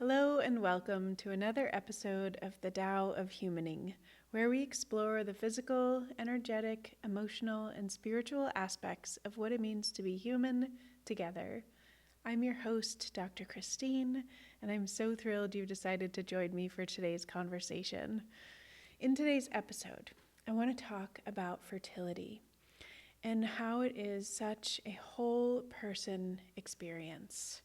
Hello and welcome to another episode of the Tao of Humaning, where we explore the physical, energetic, emotional, and spiritual aspects of what it means to be human together. I'm your host, Dr. Christine, and I'm so thrilled you've decided to join me for today's conversation. In today's episode, I want to talk about fertility and how it is such a whole person experience.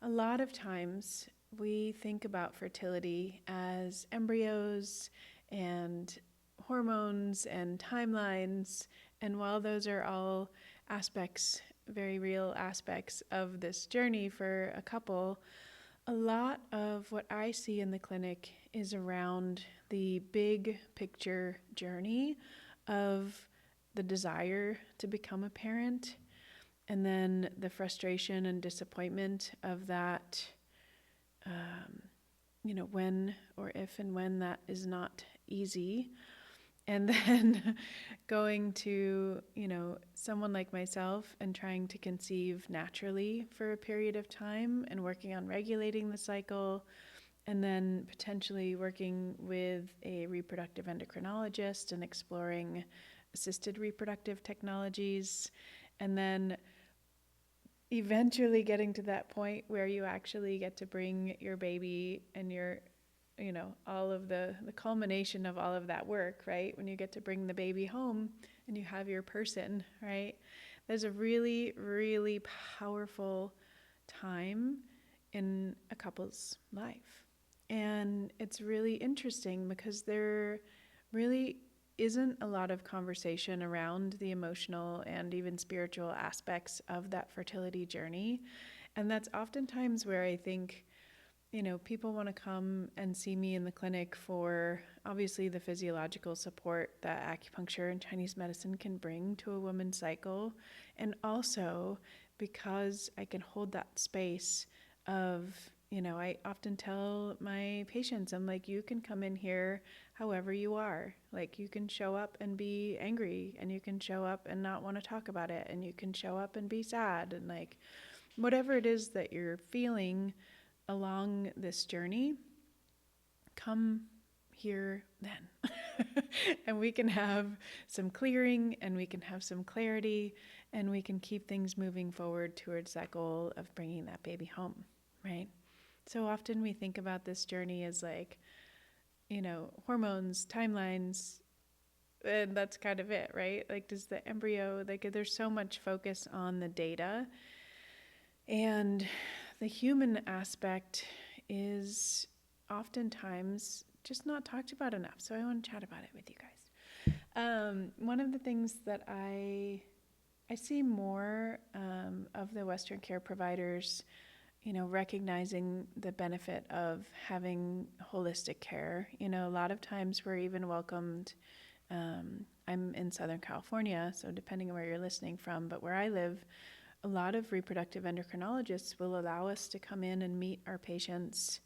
A lot of times we think about fertility as embryos and hormones and timelines, and while those are all aspects, very real aspects of this journey for a couple, a lot of what I see in the clinic is around the big picture journey of the desire to become a parent, and then the frustration and disappointment of that, when or if and when that is not easy. And then going to, someone like myself and trying to conceive naturally for a period of time and working on regulating the cycle, and then potentially working with a reproductive endocrinologist and exploring assisted reproductive technologies, and then eventually getting to that point where you actually get to bring your baby and your, all of the culmination of all of that work, right? When you get to bring the baby home and you have your person, right? There's a really, really powerful time in a couple's life. And it's really interesting because there really isn't a lot of conversation around the emotional and even spiritual aspects of that fertility journey. And that's oftentimes where I think, people want to come and see me in the clinic for obviously the physiological support that acupuncture and Chinese medicine can bring to a woman's cycle. And also because I can hold that space of, I often tell my patients, I'm like, you can come in here however you are. Like, you can show up and be angry, and you can show up and not want to talk about it, and you can show up and be sad, and like, whatever it is that you're feeling along this journey, come here then. And we can have some clearing, and we can have some clarity, and we can keep things moving forward towards that goal of bringing that baby home, right? So often we think about this journey as like, hormones, timelines, and that's kind of it, right? Like, does the embryo, like, there's so much focus on the data, and the human aspect is oftentimes just not talked about enough. So I want to chat about it with you guys. One of the things that I see more of the Western care providers, recognizing the benefit of having holistic care. A lot of times we're even welcomed. I'm in Southern California, so depending on where you're listening from, but where I live, a lot of reproductive endocrinologists will allow us to come in and meet our patients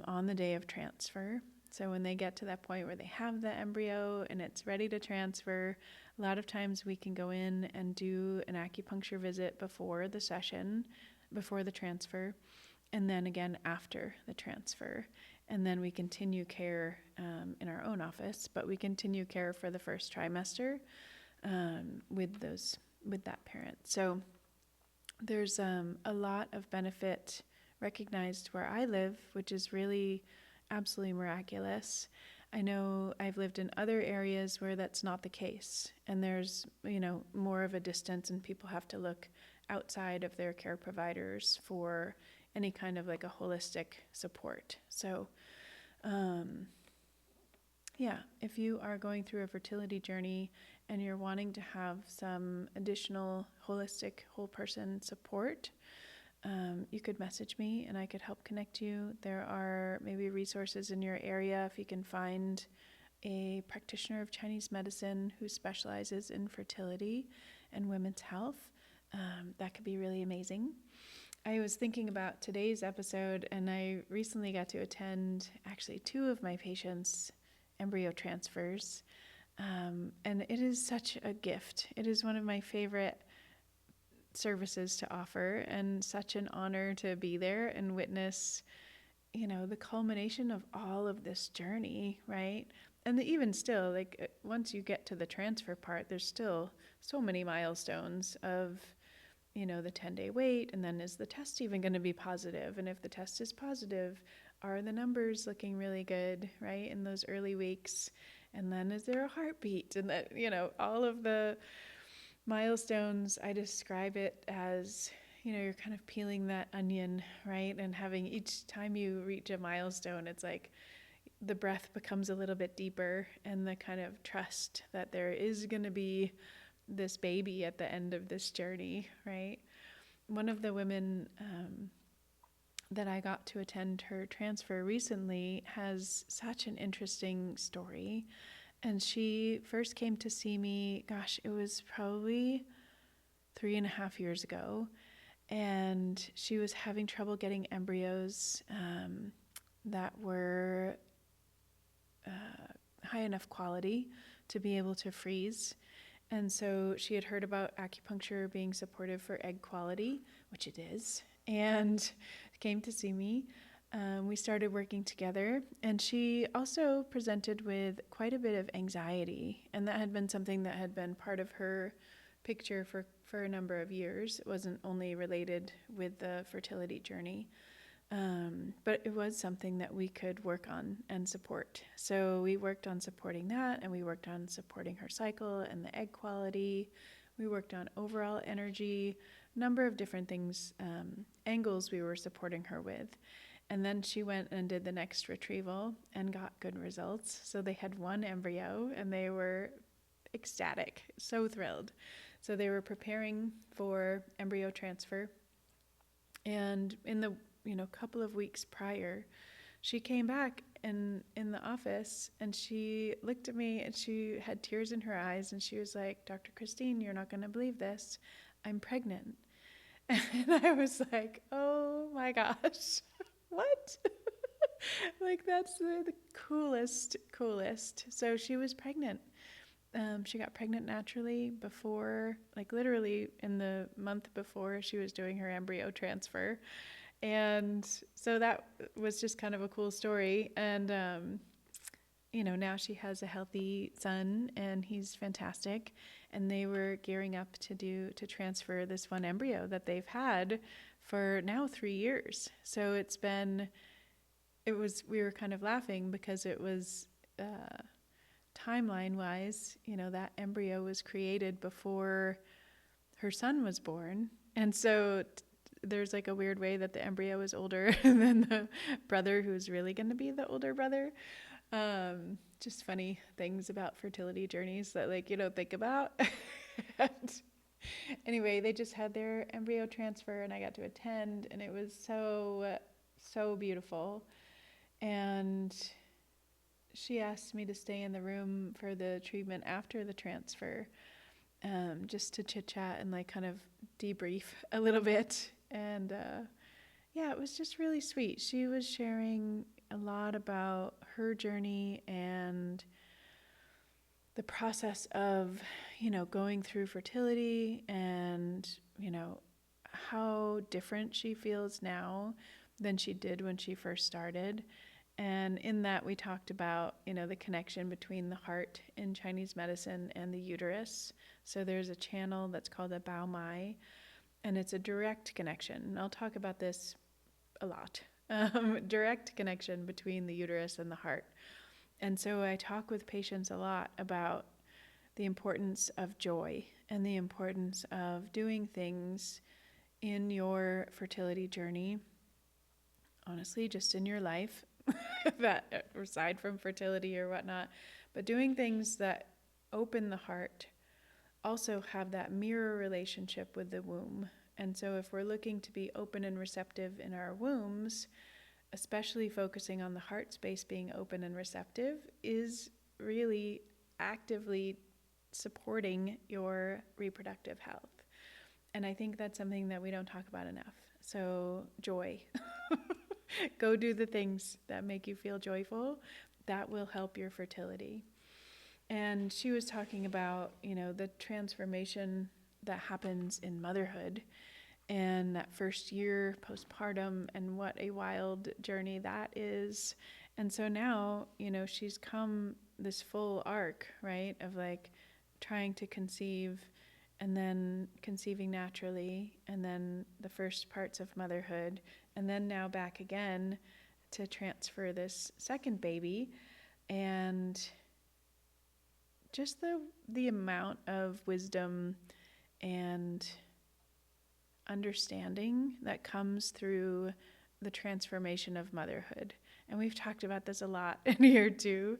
on the day of transfer. So when they get to that point where they have the embryo and it's ready to transfer, a lot of times we can go in and do an acupuncture visit before the session, before the transfer, and then again after the transfer. And then we continue care in our own office, but we continue care for the first trimester with that parent. So there's a lot of benefit recognized where I live, which is really absolutely miraculous. I know I've lived in other areas where that's not the case, and there's, more of a distance, and people have to look outside of their care providers for any kind of like a holistic support. So, if you are going through a fertility journey and you're wanting to have some additional holistic, whole person support, you could message me and I could help connect you. There are maybe resources in your area if you can find a practitioner of Chinese medicine who specializes in fertility and women's health. That could be really amazing. I was thinking about today's episode, and I recently got to attend actually 2 of my patients' embryo transfers, and it is such a gift. It is one of my favorite services to offer, and such an honor to be there and witness the culmination of all of this journey, right? And even still, like once you get to the transfer part, there's still so many milestones of, the 10-day wait, and then is the test even going to be positive? And if the test is positive, are the numbers looking really good, right, in those early weeks? And then is there a heartbeat? And that, all of the milestones, I describe it as, you're kind of peeling that onion, right? And having each time you reach a milestone, it's like the breath becomes a little bit deeper, and the kind of trust that there is going to be this baby at the end of this journey, right? One of the women that I got to attend her transfer recently has such an interesting story. And she first came to see me, gosh, it was probably 3.5 years ago. And she was having trouble getting embryos that were high enough quality to be able to freeze. And so she had heard about acupuncture being supportive for egg quality, which it is, and came to see me. We started working together, and she also presented with quite a bit of anxiety, and that had been something that had been part of her picture for a number of years. It wasn't only related with the fertility journey, but it was something that we could work on and support. So we worked on supporting that, and we worked on supporting her cycle and the egg quality. We worked on overall energy, a number of different things, angles we were supporting her with. And then she went and did the next retrieval and got good results. So they had one embryo, and they were ecstatic, so thrilled. So they were preparing for embryo transfer. And in the couple of weeks prior, she came back in the office, and she looked at me, and she had tears in her eyes, and she was like, "Dr. Christine, you're not going to believe this. I'm pregnant." And I was like, "Oh my gosh, what?" Like, that's the coolest. So she was pregnant. She got pregnant naturally before, like literally in the month before she was doing her embryo transfer. And so that was just kind of a cool story. And, now she has a healthy son, and he's fantastic. And they were gearing up to transfer this one embryo that they've had for now 3 years. So we were kind of laughing because it was, timeline wise, that embryo was created before her son was born. And so there's like a weird way that the embryo is older than the brother who's really going to be the older brother. Just funny things about fertility journeys that like you don't think about. And anyway, they just had their embryo transfer, and I got to attend, and it was so beautiful. And she asked me to stay in the room for the treatment after the transfer, just to chit chat and like kind of debrief a little bit. And it was just really sweet. She was sharing a lot about her journey and the process of, going through fertility, and, how different she feels now than she did when she first started. And in that, we talked about, the connection between the heart in Chinese medicine and the uterus. So there's a channel that's called a Bao Mai, and it's a direct connection. And I'll talk about this a lot. Direct connection between the uterus and the heart. And so I talk with patients a lot about the importance of joy and the importance of doing things in your fertility journey, honestly, just in your life, that aside from fertility or whatnot, but doing things that open the heart also have that mirror relationship with the womb. And so if we're looking to be open and receptive in our wombs, especially focusing on the heart space being open and receptive, is really actively supporting your reproductive health. And I think that's something that we don't talk about enough. So joy. Go do the things that make you feel joyful. That will help your fertility. And she was talking about, the transformation that happens in motherhood. and that first year postpartum, and what a wild journey that is. And so now, she's come this full arc, right, of like trying to conceive and then conceiving naturally, and then the first parts of motherhood, and then now back again to transfer this second baby. And just the amount of wisdom and understanding that comes through the transformation of motherhood. And we've talked about this a lot in here too,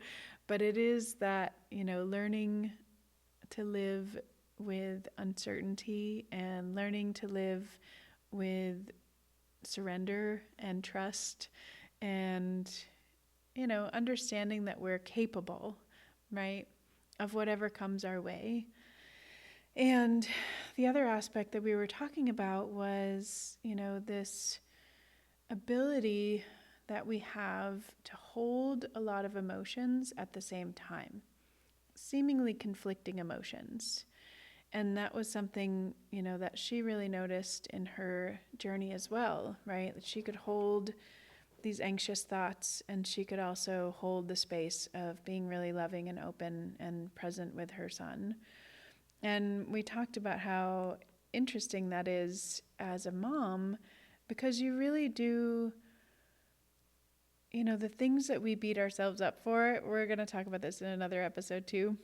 but it is that, learning to live with uncertainty and learning to live with surrender and trust and, understanding that we're capable, right, of whatever comes our way. And the other aspect that we were talking about was, this ability that we have to hold a lot of emotions at the same time, seemingly conflicting emotions. And that was something, that she really noticed in her journey as well, right? That she could hold these anxious thoughts, and she could also hold the space of being really loving and open and present with her son. And we talked about how interesting that is as a mom, because you really do, the things that we beat ourselves up for, we're going to talk about this in another episode too,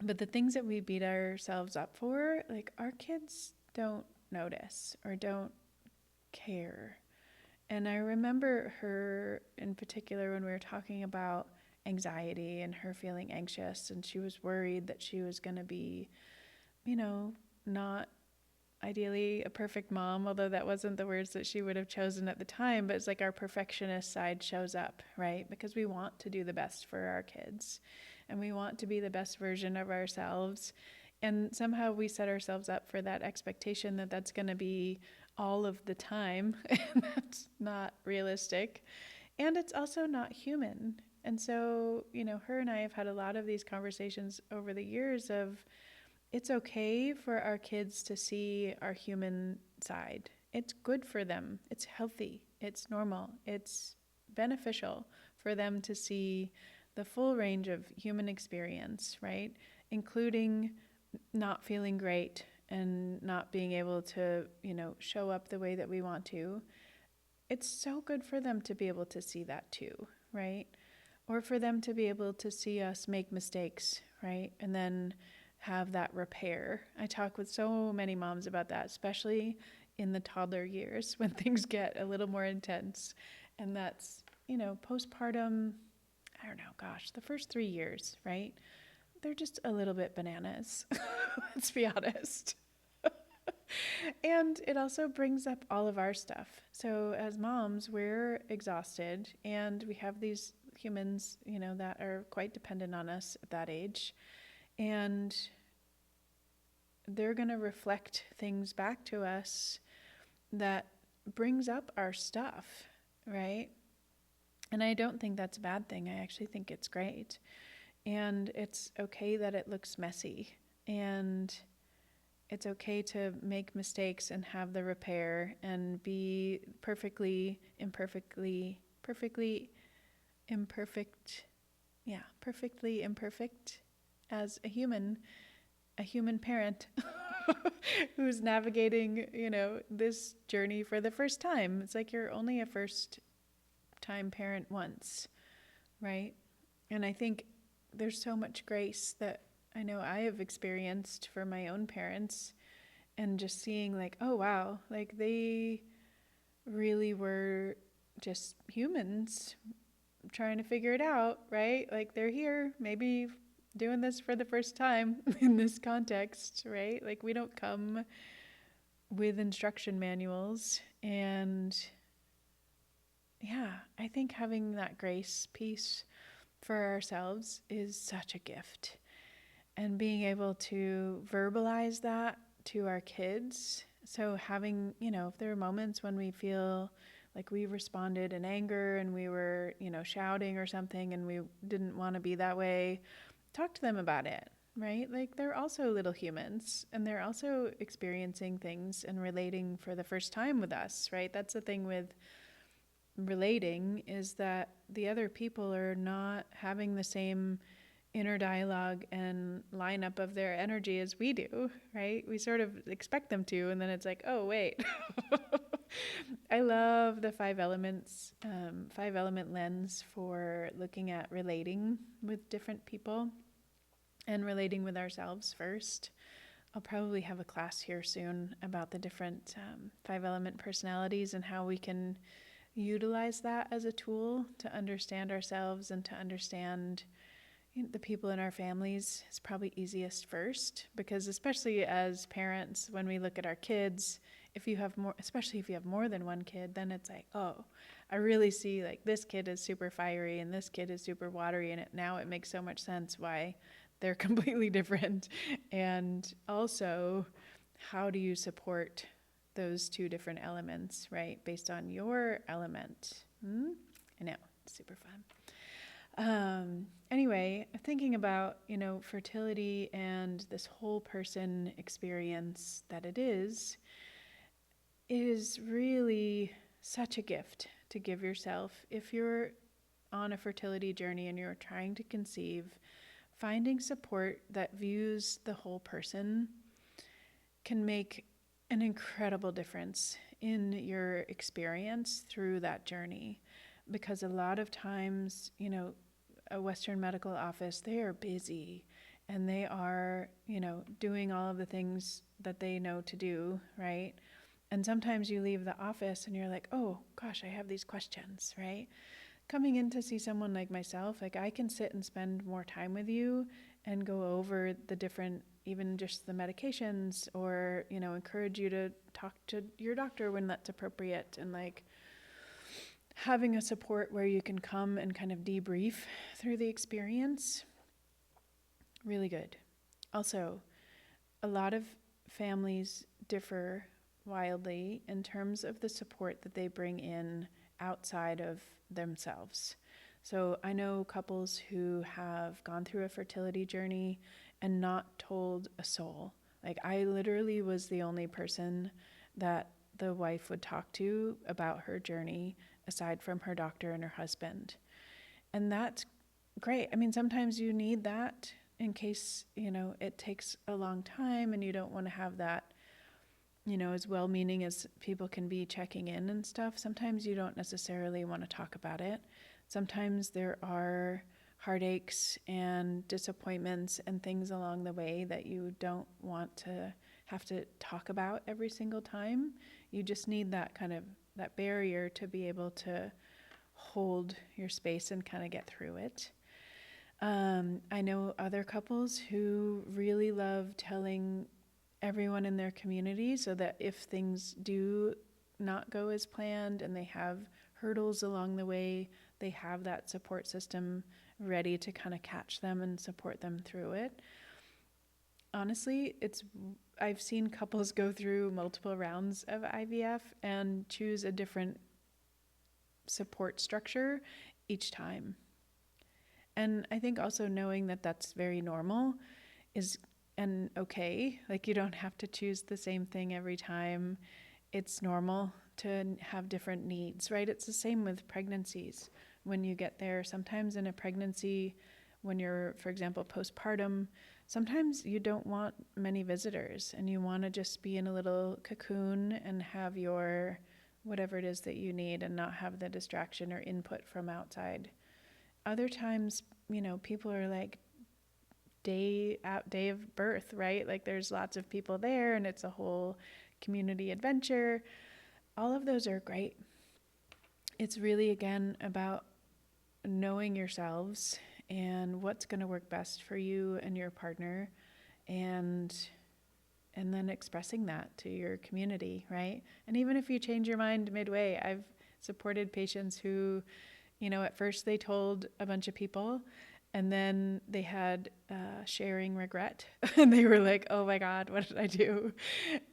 but the things that we beat ourselves up for, like, our kids don't notice or don't care. And I remember her in particular when we were talking about anxiety and her feeling anxious, and she was worried that she was going to be, not ideally a perfect mom, although that wasn't the words that she would have chosen at the time, but it's like our perfectionist side shows up, right? Because we want to do the best for our kids, and we want to be the best version of ourselves. And somehow we set ourselves up for that expectation that that's going to be all of the time, and that's not realistic. And it's also not human. And so, her and I have had a lot of these conversations over the years of, it's okay for our kids to see our human side. It's good for them. It's healthy. It's normal. It's beneficial for them to see the full range of human experience, right? Including not feeling great and not being able to, show up the way that we want to. It's so good for them to be able to see that too, right? Or for them to be able to see us make mistakes, right? And then have that repair. I talk with so many moms about that, especially in the toddler years when things get a little more intense. And that's, postpartum, I don't know, gosh, the first 3 years, right? They're just a little bit bananas. Let's be honest. And it also brings up all of our stuff. So as moms, we're exhausted, and we have these humans, that are quite dependent on us at that age. And they're going to reflect things back to us that brings up our stuff, right? And I don't think that's a bad thing. I actually think it's great. And it's okay that it looks messy. And it's okay to make mistakes and have the repair and be perfectly imperfect as a human parent who's navigating, this journey for the first time. It's like you're only a first time parent once, right? And I think there's so much grace that I know I have experienced for my own parents, and just seeing like, oh wow, like they really were just humans trying to figure it out, right? Like they're here, maybe doing this for the first time in this context, right? Like we don't come with instruction manuals. And yeah, I think having that grace piece for ourselves is such a gift. And being able to verbalize that to our kids. So having, if there are moments when we feel like we responded in anger and we were, shouting or something and we didn't want to be that way, talk to them about it. right? Like they're also little humans and they're also experiencing things and relating for the first time with us, right? That's the thing with relating, is that the other people are not having the same inner dialogue and lineup of their energy as we do, right? We sort of expect them to, and then it's like, oh, wait. I love the five elements, 5 element lens for looking at relating with different people and relating with ourselves first. I'll probably have a class here soon about the different 5 element personalities and how we can utilize that as a tool to understand ourselves and to understand the people in our families. Is probably easiest first, because especially as parents, when we look at our kids, if you have more, especially if you have more than one kid, then it's like, oh, I really see like this kid is super fiery and this kid is super watery, and now it makes so much sense why they're completely different. And also, how do you support those 2 different elements, right, based on your element? I know, it's super fun. Anyway, thinking about, fertility and this whole person experience that it is really such a gift to give yourself. If you're on a fertility journey and you're trying to conceive, finding support that views the whole person can make an incredible difference in your experience through that journey. Because a lot of times, a Western medical office, they are busy and they are, doing all of the things that they know to do, right? And sometimes you leave the office and you're like, oh gosh, I have these questions, right? Coming in to see someone like myself, like I can sit and spend more time with you and go over the different, even just the medications, or, encourage you to talk to your doctor when that's appropriate, and like having a support where you can come and kind of debrief through the experience. Really good. Also, a lot of families differ wildly in terms of the support that they bring in outside of themselves. So I know couples who have gone through a fertility journey and not told a soul. Like I literally was the only person that the wife would talk to about her journey, aside from her doctor and her husband. And that's great. I mean, sometimes you need that in case, it takes a long time and you don't want to have that, as well-meaning as people can be checking in and stuff. Sometimes you don't necessarily want to talk about it. Sometimes there are heartaches and disappointments and things along the way that you don't want to have to talk about every single time. You just need that kind of, that barrier to be able to hold your space and kind of get through it. I know other couples who really love telling everyone in their community, so that if things do not go as planned and they have hurdles along the way, they have that support system ready to kind of catch them and support them through it. Honestly, I've seen couples go through multiple rounds of IVF and choose a different support structure each time. And I think also knowing that that's very normal and okay. Like you don't have to choose the same thing every time. It's normal to have different needs, right? It's the same with pregnancies. When you get there, sometimes in a pregnancy, when you're, for example, postpartum, sometimes you don't want many visitors and you want to just be in a little cocoon and have your whatever it is that you need and not have the distraction or input from outside. Other times, people are like day of birth, right? Like there's lots of people there and it's a whole community adventure. All of those are great. It's really, again, about knowing yourselves and what's going to work best for you and your partner, and then expressing that to your community, right? And even if you change your mind midway, I've supported patients who, at first they told a bunch of people, and then they had sharing regret. And they were like, oh my God, what did I do?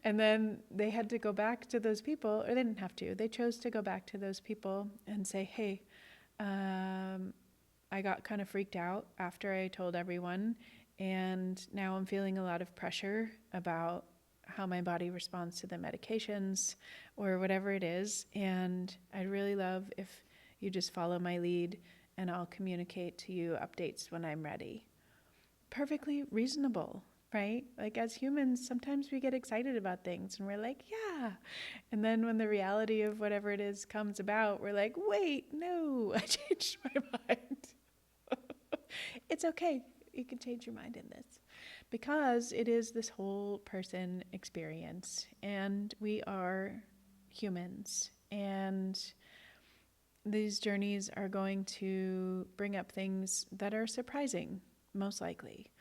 And then they had to go back to those people, or they didn't have to. They chose to go back to those people and say, hey, I got kind of freaked out after I told everyone, And now I'm feeling a lot of pressure about how my body responds to the medications or whatever it is. And I'd really love if you just follow my lead and I'll communicate to you updates when I'm ready. Perfectly reasonable, right? Like as humans, sometimes we get excited about things and we're like, yeah. And then when the reality of whatever it is comes about, we're like, wait, no, I changed my mind. It's okay. You can change your mind in this because it is this whole person experience and we are humans and these journeys are going to bring up things that are surprising, most likely.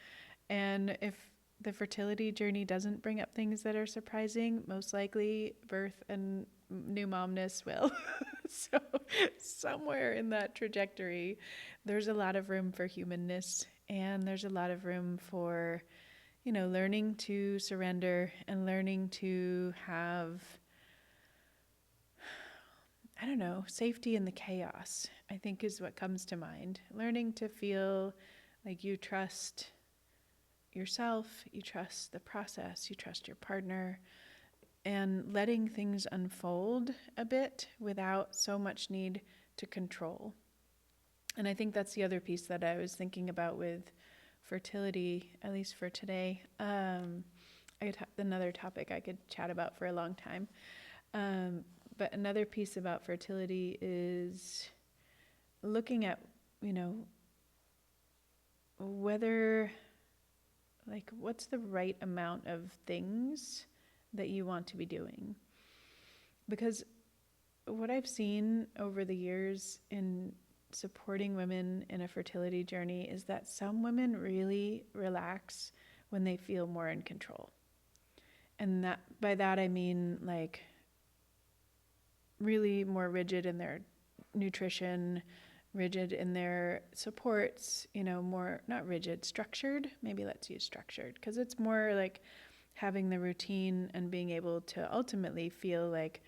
And if the fertility journey doesn't bring up things that are surprising, most likely birth and new momness will. So somewhere in that trajectory, there's a lot of room for humanness and there's a lot of room for, learning to surrender and learning to have, safety in the chaos, I think is what comes to mind. Learning to feel like you trust yourself, you trust the process, you trust your partner, and letting things unfold a bit without so much need to control. And I think that's the other piece that I was thinking about with fertility, at least for today. Another topic I could chat about for a long time. But another piece about fertility is looking at, whether, what's the right amount of things that you want to be doing. Because what I've seen over the years in supporting women in a fertility journey is that some women really relax when they feel more in control. And that by that I mean really more rigid in their nutrition, rigid in their supports, more, not rigid, structured. Maybe let's use structured because it's more like having the routine and being able to ultimately feel like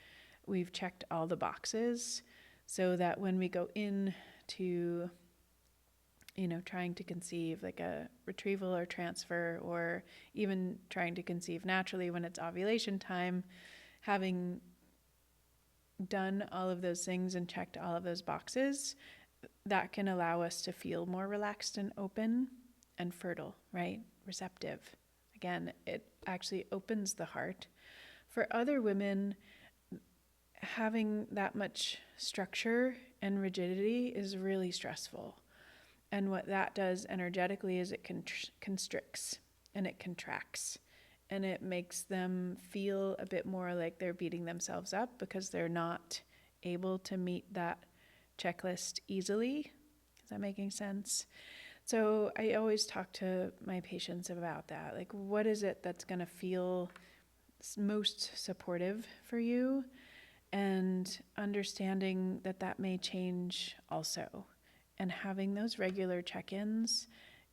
we've checked all the boxes so that when we go in to, trying to conceive like a retrieval or transfer or even trying to conceive naturally when it's ovulation time, having done all of those things and checked all of those boxes, that can allow us to feel more relaxed and open and fertile, right? Receptive. Again, it actually opens the heart. For other women, having that much structure and rigidity is really stressful. And what that does energetically is it constricts and it contracts. And it makes them feel a bit more like they're beating themselves up because they're not able to meet that checklist easily. Is that making sense? So I always talk to my patients about that. Like, what is it that's going to feel most supportive for you? And understanding that that may change also. And having those regular check-ins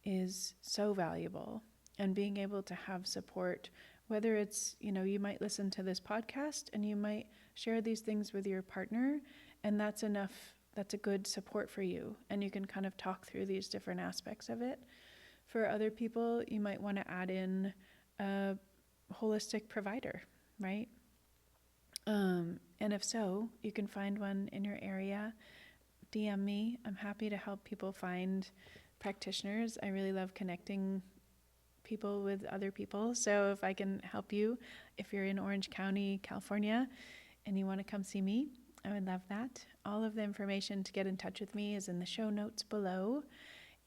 is so valuable. And being able to have support, whether it's, you might listen to this podcast and you might share these things with your partner, and that's enough. That's a good support for you. And you can kind of talk through these different aspects of it. For other people, you might want to add in a holistic provider, right? And if so, you can find one in your area. DM me. I'm happy to help people find practitioners. I really love connecting people with other people. So if I can help you, if you're in Orange County, California, and you want to come see me, I would love that. All of the information to get in touch with me is in the show notes below.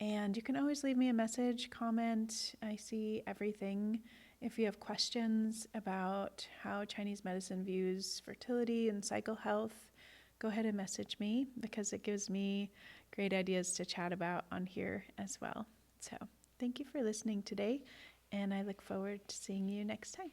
And you can always leave me a message, comment. I see everything. If you have questions about how Chinese medicine views fertility and cycle health, go ahead and message me because it gives me great ideas to chat about on here as well. So thank you for listening today, and I look forward to seeing you next time.